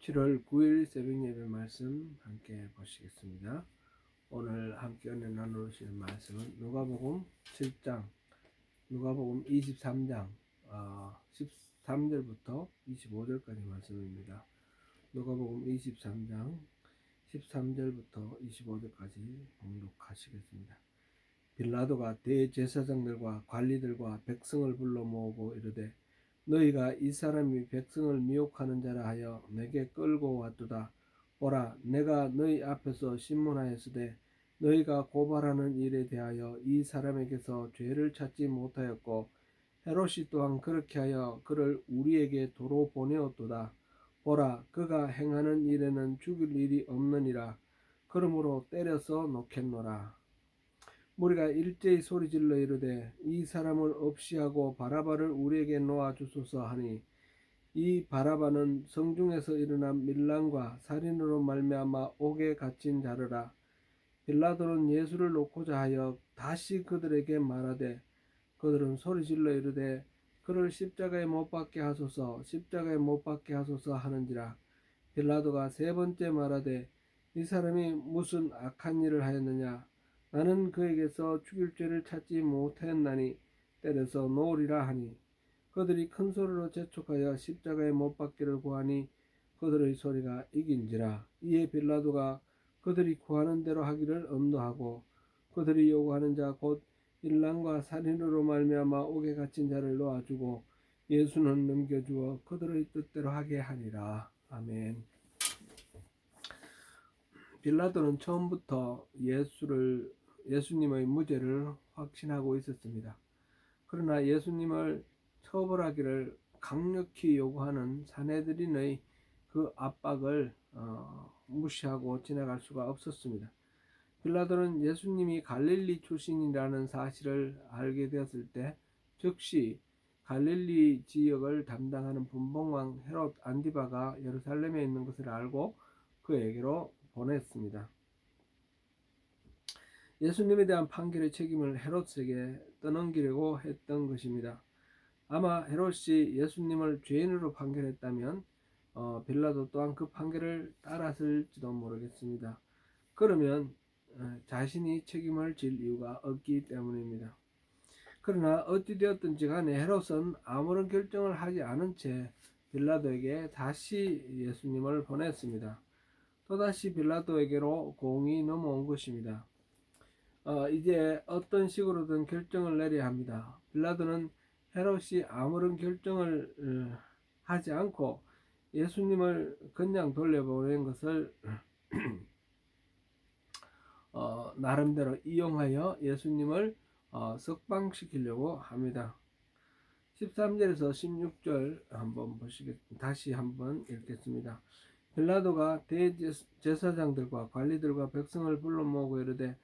7월 9일 새벽 예배 말씀 함께 보시겠습니다. 오늘 함께 은혜 나누실 말씀은 누가복음 7장, 누가복음 23장 13절부터 25절까지 말씀입니다. 누가복음 23장 13절부터 25절까지 봉독하시겠습니다. 빌라도가 대제사장들과 관리들과 백성을 불러 모으고 이르되 너희가 이 사람이 백성을 미혹하는 자라 하여 내게 끌고 왔도다. 보라, 내가 너희 앞에서 신문하였으되 너희가 고발하는 일에 대하여 이 사람에게서 죄를 찾지 못하였고 헤롯이 또한 그렇게 하여 그를 우리에게 도로 보내었도다. 보라, 그가 행하는 일에는 죽일 일이 없느니라. 그러므로 때려서 놓겠노라. 무리가 일제히 소리질러 이르되 이 사람을 없이하고 바라바를 우리에게 놓아 주소서 하니 이 바라바는 성중에서 일어난 밀란과 살인으로 말미암아 옥에 갇힌 자르라. 빌라도는 예수를 놓고자 하여 다시 그들에게 말하되 그들은 소리질러 이르되 그를 십자가에 못 박게 하소서, 십자가에 못 박게 하소서 하는지라. 빌라도가 세 번째 말하되 이 사람이 무슨 악한 일을 하였느냐. 나는 그에게서 죽일 죄를 찾지 못하였나니 때려서 놓으리라 하니 그들이 큰 소리로 재촉하여 십자가에 못 박기를 구하니 그들의 소리가 이긴지라. 이에 빌라도가 그들이 구하는 대로 하기를 엄노하고 그들이 요구하는 자 곧 일랑과 살인으로 말미암아 옥에 갇힌 자를 놓아주고 예수는 넘겨주어 그들의 뜻대로 하게 하니라. 아멘. 빌라도는 처음부터 예수님의 무죄를 확신하고 있었습니다. 그러나 예수님을 처벌하기를 강력히 요구하는 사내들인의 그 압박을 무시하고 지나갈 수가 없었습니다. 빌라도는 예수님이 갈릴리 출신이라는 사실을 알게 되었을 때 즉시 갈릴리 지역을 담당하는 분봉왕 헤롯 안디바가 예루살렘에 있는 것을 알고 그에게로 보냈습니다. 예수님에 대한 판결의 책임을 헤롯에게 떠넘기려고 했던 것입니다. 아마 헤롯이 예수님을 죄인으로 판결했다면 빌라도 또한 그 판결을 따랐을지도 모르겠습니다. 그러면 자신이 책임을 질 이유가 없기 때문입니다. 그러나 어찌되었든지 간에 헤롯은 아무런 결정을 하지 않은 채 빌라도에게 다시 예수님을 보냈습니다. 또다시 빌라도에게로 공이 넘어온 것입니다. 이제 어떤 식으로든 결정을 내려야 합니다. 빌라도는 헤롯이 아무런 결정을 하지 않고 예수님을 그냥 돌려보낸 것을 나름대로 이용하여 예수님을 석방시키려고 합니다. 13절에서 16절 한번 다시 한번 읽겠습니다. 빌라도가 대제사장들과 관리들과 백성을 불러 모으고 이르되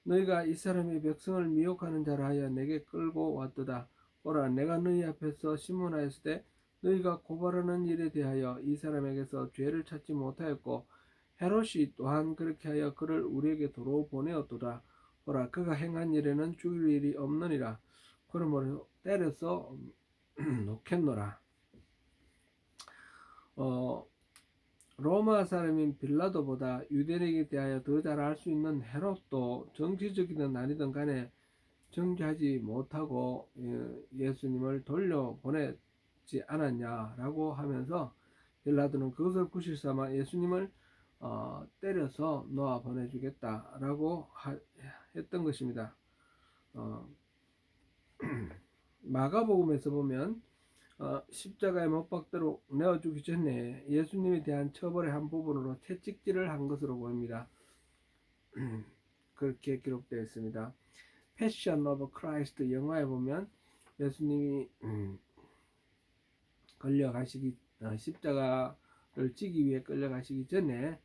너희가 이 사람이 백성을 미혹하는 자라 하여 내게 끌고 왔도다. 보라, 내가 너희 앞에서 신문하였으되 너희가 고발하는 일에 대하여 이 사람에게서 죄를 찾지 못하였고 헤롯이 또한 그렇게 하여 그를 우리에게 도로 보내었도다. 보라, 그가 행한 일에는 죽일 일이 없느니라. 그러므로 때려서 놓겠노라. 로마 사람인 빌라도보다 유대인에게 대하여 더 잘 알 수 있는 헤롯도 정치적이든 아니든 간에 정죄하지 못하고 예수님을 돌려보냈지 않았냐라고 하면서 빌라도는 그것을 구실삼아 예수님을 때려서 놓아 보내주겠다라고 했던 것입니다. 마가복음에서 보면 십자가에 못 박도록 내어주기 전에 예수님에 대한 처벌의 한 부분으로 채찍질을 한 것으로 보입니다. 그렇게 기록되어 있습니다. 패션 오브 크라이스트 영화에 보면 예수님이 십자가를 지기 위해 끌려가시기 전에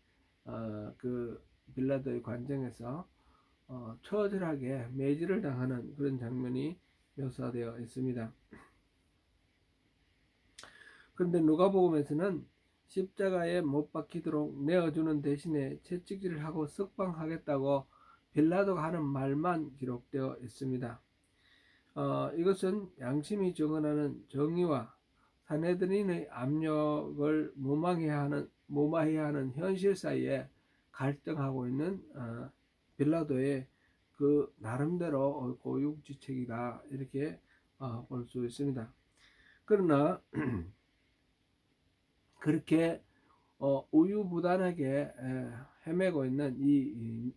그 빌라도의 관정에서 처절하게 매질을 당하는 그런 장면이 묘사되어 있습니다. 그런데 누가복음에서는 십자가에 못 박히도록 내어주는 대신에 채찍질을 하고 석방하겠다고 빌라도가 하는 말만 기록되어 있습니다. 이것은 양심이 정언하는 정의와 사내들인의 압력을 무마해야 하는 현실 사이에 갈등하고 있는 빌라도의 그 나름대로 고육지책이다 이렇게 볼 수 있습니다. 그러나 그렇게 우유부단하게 헤매고 있는 이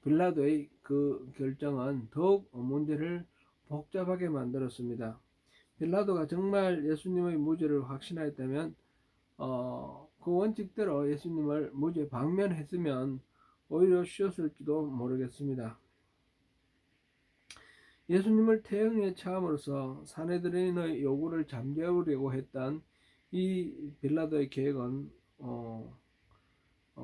빌라도의 그 결정은 더욱 문제를 복잡하게 만들었습니다. 빌라도가 정말 예수님의 무죄를 확신하였다면 그 원칙대로 예수님을 무죄 방면했으면 오히려 쉬었을지도 모르겠습니다. 예수님을 태영에 참으로써 사내들인의 요구를 잠재우려고 했던 이 빌라도의 계획은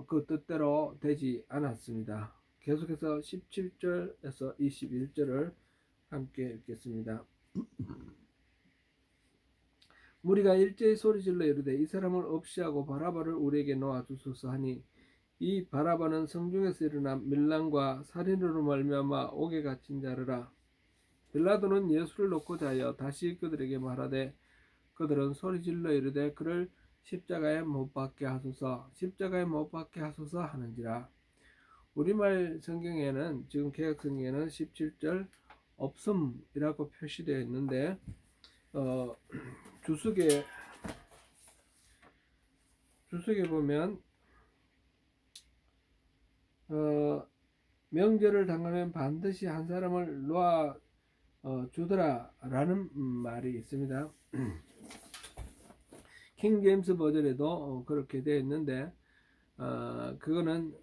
그 뜻대로 되지 않았습니다. 계속해서 17절에서 21절을 함께 읽겠습니다. 무리가 일제히 소리질러 이르되 이 사람을 없이하고 바라바를 우리에게 놓아 주소서 하니 이 바라바는 성중에서 일어난 밀랑과 살인으로 말미암아 옥에 갇힌 자르라. 빌라도는 예수를 놓고자 하여 다시 그들에게 말하되 그들은 소리질러 이르되 그를 십자가에 못 박게 하소서 십자가에 못 박게 하소서 하는지라. 우리말 성경에는 지금 개역 성경에는 17절 없음이라고 표시되어 있는데 주석에 보면 명절을 당하면 반드시 한 사람을 놓아 주더라 라는 말이 있습니다. 킹 제임스 버전에도 그렇게 되어 있는데 그거는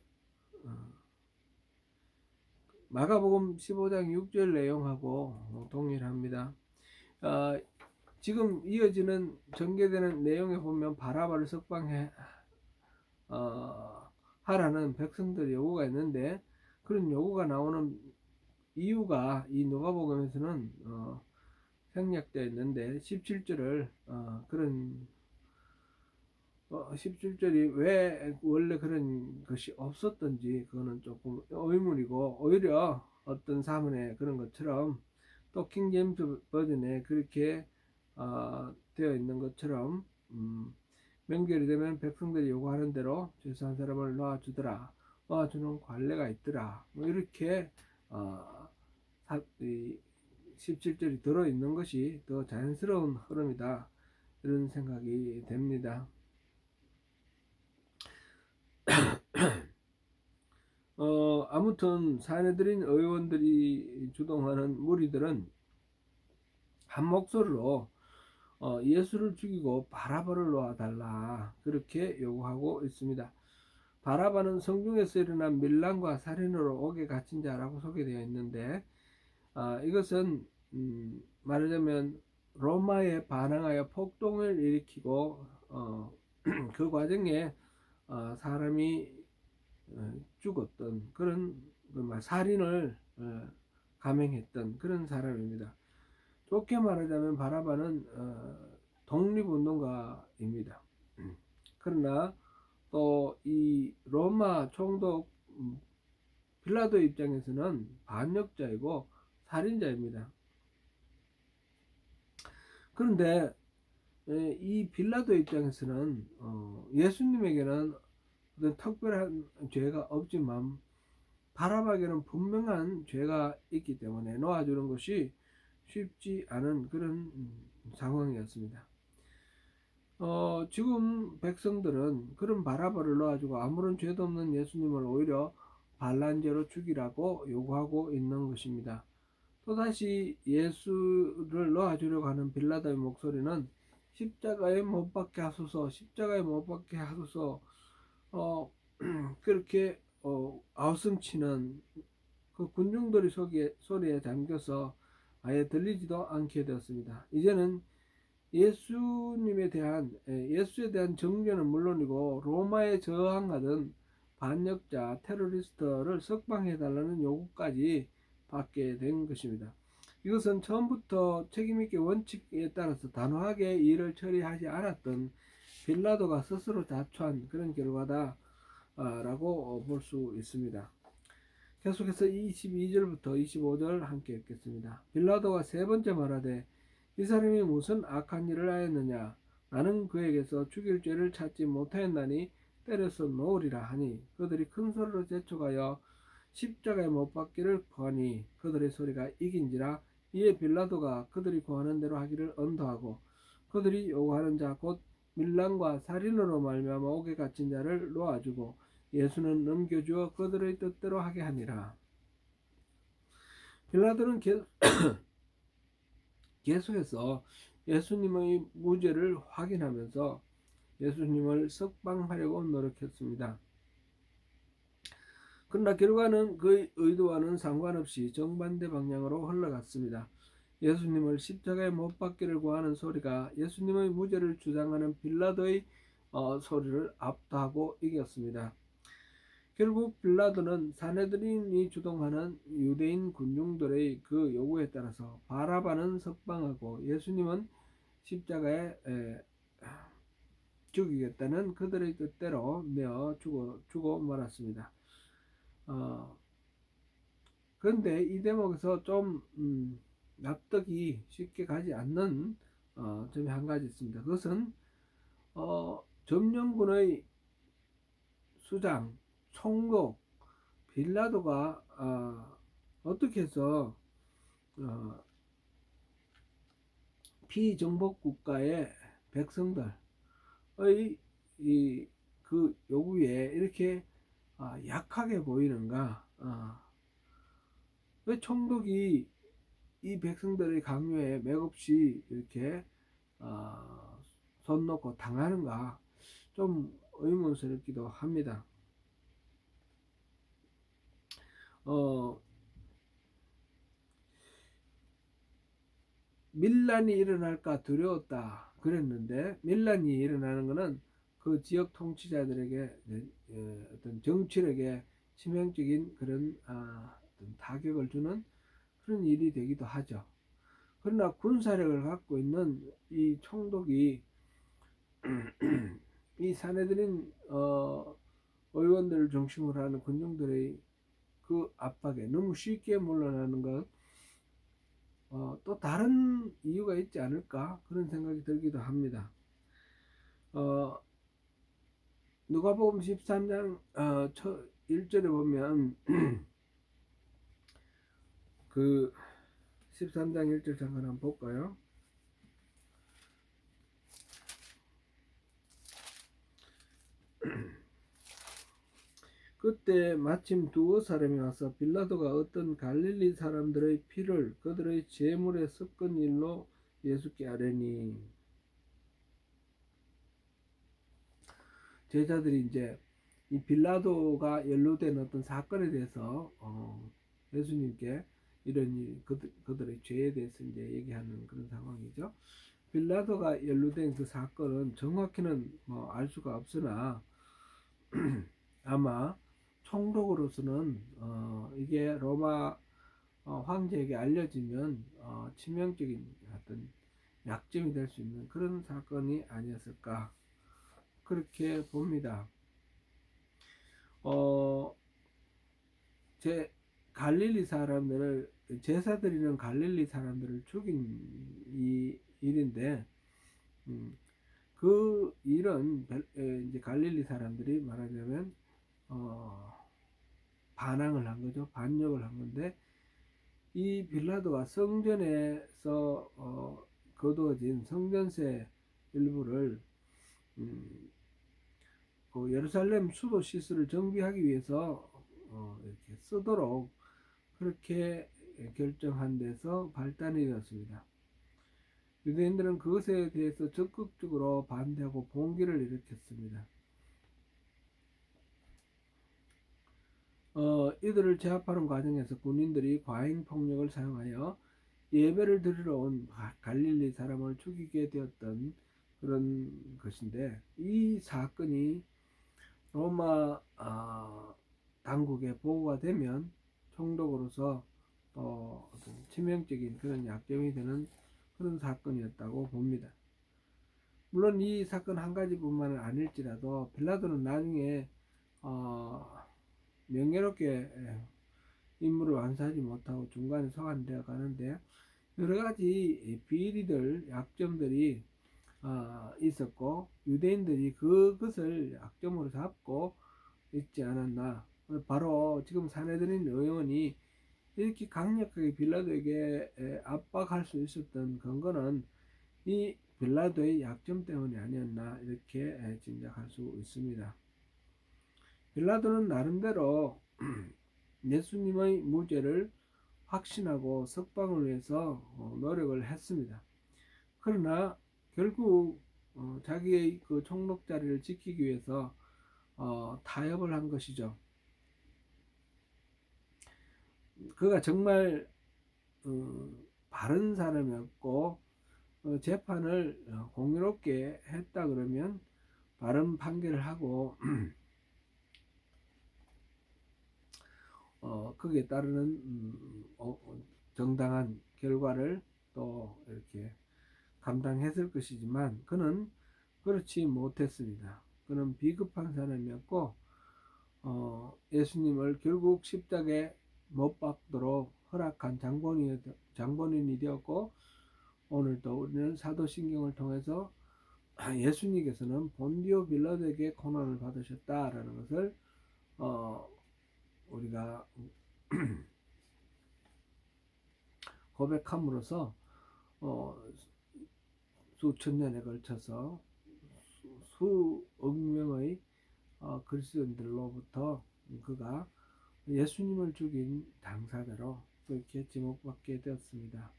마가복음 15장 6절 내용하고 동일합니다. 지금 이어지는 전개되는 내용에 보면 바라바를 석방해 하라는 백성들의 요구가 있는데 그런 요구가 나오는 이유가 이 누가복음에서는 생략되어 있는데 17절을 그런 17절이 왜 원래 그런 것이 없었던지 그거는 조금 의문이고 오히려 어떤 사문에 그런 것처럼 또 킹제임스 버전에 그렇게 되어 있는 것처럼 명절이 되면 백성들이 요구하는 대로 죄수한 사람을 놓아주더라 놓아주는 관례가 있더라 뭐 이렇게 17절이 들어있는 것이 더 자연스러운 흐름이다 이런 생각이 됩니다. 아무튼 사내들인 의원들이 주동하는 무리들은 한 목소리로 예수를 죽이고 바라바를 놓아달라 그렇게 요구하고 있습니다. 바라바는 성중에서 일어난 밀란과 살인으로 옥에 갇힌 자라고 소개되어 있는데 이것은 말하자면 로마에 반항하여 폭동을 일으키고 그 과정에 사람이 죽었던 그런 살인을 감행했던 그런 사람입니다. 좋게 말하자면 바라바는 독립운동가입니다. 그러나 또 이 로마 총독 빌라도 입장에서는 반역자이고 살인자입니다. 그런데 이 빌라도 입장에서는 예수님에게는 어떤 특별한 죄가 없지만 바라바에게는 분명한 죄가 있기 때문에 놓아주는 것이 쉽지 않은 그런 상황이었습니다. 지금 백성들은 그런 바라바를 놓아주고 아무런 죄도 없는 예수님을 오히려 반란죄로 죽이라고 요구하고 있는 것입니다. 또다시 예수를 놓아주려고 하는 빌라도의 목소리는 십자가에 못 박게 하소서 십자가에 못 박게 하소서 그렇게 아우성치는 그 군중들의 소리에 잠겨서 아예 들리지도 않게 되었습니다. 이제는 예수에 대한 정죄는 물론이고 로마에 저항하던 반역자 테러리스트를 석방해달라는 요구까지 받게 된 것입니다. 이것은 처음부터 책임있게 원칙에 따라서 단호하게 일을 처리하지 않았던 빌라도가 스스로 자초한 그런 결과다 라고 볼 수 있습니다. 계속해서 22절부터 25절 함께 읽겠습니다. 빌라도가 세 번째 말하되 이 사람이 무슨 악한 일을 하였느냐 나는 그에게서 죽일 죄를 찾지 못하였나니 때려서 놓으리라 하니 그들이 큰 소리로 재촉하여 십자가에 못 박기를 구하니 그들의 소리가 이긴지라. 이에 빌라도가 그들이 구하는 대로 하기를 언도하고 그들이 요구하는 자 곧 밀란과 살인으로 말미암아 옥에 갇힌 자를 놓아주고 예수는 넘겨주어 그들의 뜻대로 하게 하니라. 빌라도는 계속해서 예수님의 무죄를 확인하면서 예수님을 석방하려고 노력했습니다. 그러나 결과는 그의 의도와는 상관없이 정반대 방향으로 흘러갔습니다. 예수님을 십자가에 못 박기를 구하는 소리가 예수님의 무죄를 주장하는 빌라도의 소리를 압도하고 이겼습니다. 결국 빌라도는 사내들인이 주동하는 유대인 군중들의 그 요구에 따라서 바라바는 석방하고 예수님은 십자가에 죽이겠다는 그들의 뜻대로 내어 주고 말았습니다. 그런데 이 대목에서 좀 납득이 쉽게 가지 않는 점이 한 가지 있습니다. 그것은 점령군의 수장, 총독 빌라도가 어떻게 해서 피정복 국가의 백성들의 그 요구에 이렇게 약하게 보이는가? 왜 총독이 이 백성들의 강요에 맥없이 이렇게 손 놓고 당하는가? 좀 의문스럽기도 합니다. 밀란이 일어날까 두려웠다 그랬는데 밀란이 일어나는 것은 그 지역 통치자들에게 어떤 정치력에 치명적인 그런 어떤 타격을 주는 그런 일이 되기도 하죠. 그러나 군사력을 갖고 있는 이 총독이 이 사내들인 의원들을 중심으로 하는 군중들의 그 압박에 너무 쉽게 물러나는 것, 또 다른 이유가 있지 않을까 그런 생각이 들기도 합니다. 누가복음 13장 1절에 보면 그 13장 1절 잠깐 한번 볼까요? 그때 마침 두어 사람이 와서 빌라도가 어떤 갈릴리 사람들의 피를 그들의 제물에 섞은 일로 예수께 아뢰니, 제자들이 이제 이 빌라도가 연루된 어떤 사건에 대해서 예수님께 이런 일, 그들의 죄에 대해서 이제 얘기하는 그런 상황이죠. 빌라도가 연루된 그 사건은 정확히는 뭐 알 수가 없으나 아마 총독으로서는 이게 로마 황제에게 알려지면 치명적인 어떤 약점이 될 수 있는 그런 사건이 아니었을까 그렇게 봅니다. 제 갈릴리 사람들을 제사 드리는 갈릴리 사람들을 죽인 이 일인데 그 일은 이제 갈릴리 사람들이 말하자면 반항을 한 거죠. 반역을 한 건데 이 빌라도가 성전에서 거두어진 성전세 일부를 그 예루살렘 수도 시설을 정비하기 위해서 이렇게 쓰도록 그렇게 결정한 데서 발단이 되었습니다. 유대인들은 그것에 대해서 적극적으로 반대하고 봉기를 일으켰습니다. 이들을 제압하는 과정에서 군인들이 과잉 폭력을 사용하여 예배를 드리러 온 갈릴리 사람을 죽이게 되었던 그런 것인데, 이 사건이 로마 당국에 보고가 되면 총독으로서 어떤 치명적인 그런 약점이 되는 그런 사건이었다고 봅니다. 물론 이 사건 한 가지뿐만은 아닐지라도 빌라도는 나중에 명예롭게 임무를 완수하지 못하고 중간에 소환되어 가는데 여러 가지 비리들, 약점들이 있었고 유대인들이 그것을 약점으로 잡고 있지 않았나. 바로 지금 사내들인 의원이 이렇게 강력하게 빌라도에게 압박할 수 있었던 근거는 이 빌라도의 약점 때문이 아니었나 이렇게 짐작할 수 있습니다. 빌라도는 나름대로 예수님의 무죄를 확신하고 석방을 위해서 노력을 했습니다. 그러나 결국 자기의 그 총독 자리를 지키기 위해서 타협을 한 것이죠. 그가 정말 바른 사람이었고 재판을 공의롭게 했다 그러면 바른 판결을 하고 거기에 따르는 정당한 결과를 또 이렇게 감당했을 것이지만 그는 그렇지 못했습니다. 그는 비겁한 사람이었고 예수님을 결국 십자가에 못 박도록 허락한 장본인이 되었고 오늘도 우리는 사도신경을 통해서 예수님께서는 본디오 빌라도에게 고난을 받으셨다라는 것을 우리가 고백함으로써 수천 년에 걸쳐서 수억 명의 그리스도인들로부터 그가 예수님을 죽인 당사자로 그렇게 지목받게 되었습니다.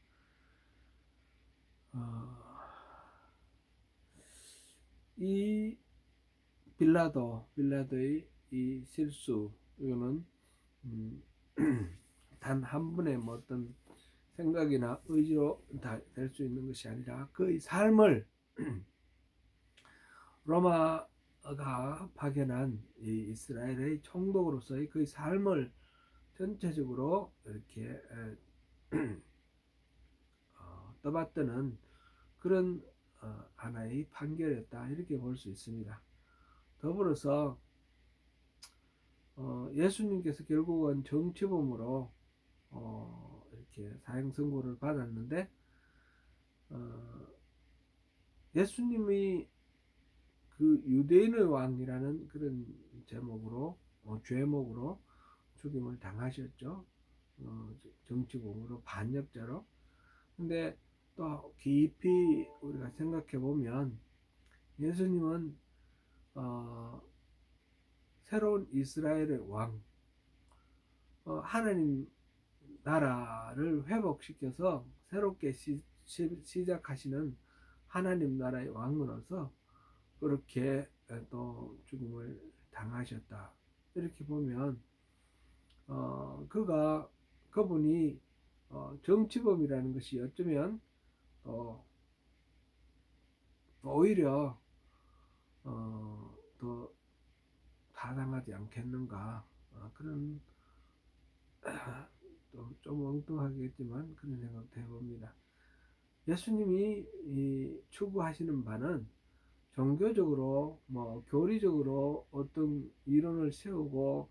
이 빌라도의 이 실수 이거는 단 한 분의 뭐 어떤 생각이나 의지로 다 될 수 있는 것이 아니라 그의 삶을 로마가 파견한 이 이스라엘의 총독으로서의 그의 삶을 전체적으로 이렇게 떠받드는 그런 하나의 판결이었다 이렇게 볼 수 있습니다. 더불어서 예수님께서 결국은 정치범으로 이렇게 사형 선고를 받았는데 예수님이 그 유대인의 왕이라는 그런 제목으로 죄목으로 죽임을 당하셨죠. 정치범으로 반역자로. 근데 또 깊이 우리가 생각해 보면 예수님은 새로운 이스라엘의 왕, 하나님 나라를 회복시켜서 새롭게 시작하시는 하나님 나라의 왕으로서 그렇게 또 죽음을 당하셨다. 이렇게 보면 그분이 정치범이라는 것이 어쩌면 오히려 더 타당하지 않겠는가 그런 또 좀 엉뚱하겠지만 그런 생각도 해봅니다. 예수님이 추구하시는 바는 종교적으로 교리적으로 어떤 이론을 세우고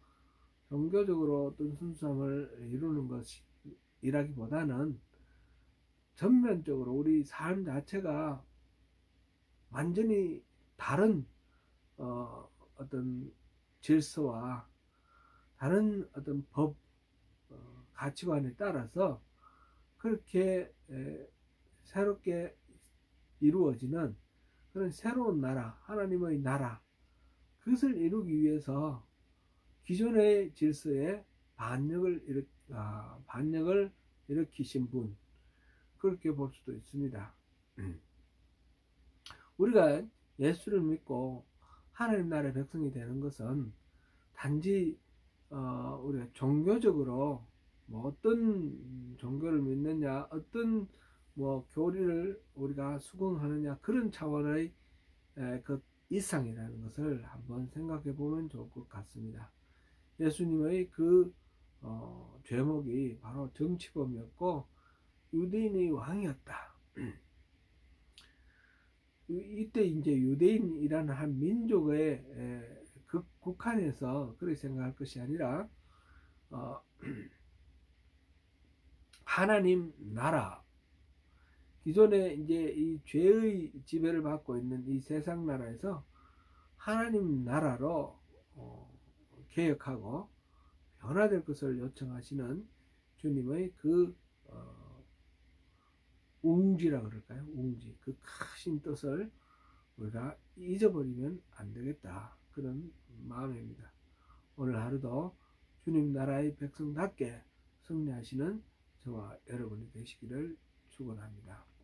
종교적으로 어떤 순수함을 이루는 것이라기보다는 전면적으로 우리 삶 자체가 완전히 다른 어떤 질서와 다른 어떤 법 가치관에 따라서 그렇게 새롭게 이루어지는 그런 새로운 나라, 하나님의 나라, 그것을 이루기 위해서 기존의 질서에 반역을 일으키신 분, 그렇게 볼 수도 있습니다. 우리가 예수를 믿고 하나님 나라의 백성이 되는 것은 단지 우리가 종교적으로 어떤 종교를 믿느냐, 어떤 교리를 우리가 수긍하느냐 그런 차원의 그 이상이라는 것을 한번 생각해 보면 좋을 것 같습니다. 예수님의 그 죄목이 바로 정치범이었고 유대인의 왕이었다. 이때 이제 유대인이라는 한 민족의 국한에서 그렇게 생각할 것이 아니라 하나님 나라, 기존에 이제 이 죄의 지배를 받고 있는 이 세상 나라에서 하나님 나라로 개혁하고 변화될 것을 요청하시는 주님의 그 웅지라 그럴까요? 웅지, 그 크신 뜻을 우리가 잊어버리면 안 되겠다, 그런 마음입니다. 오늘 하루도 주님 나라의 백성답게 승리하시는 저와 여러분이 되시기를 축원합니다.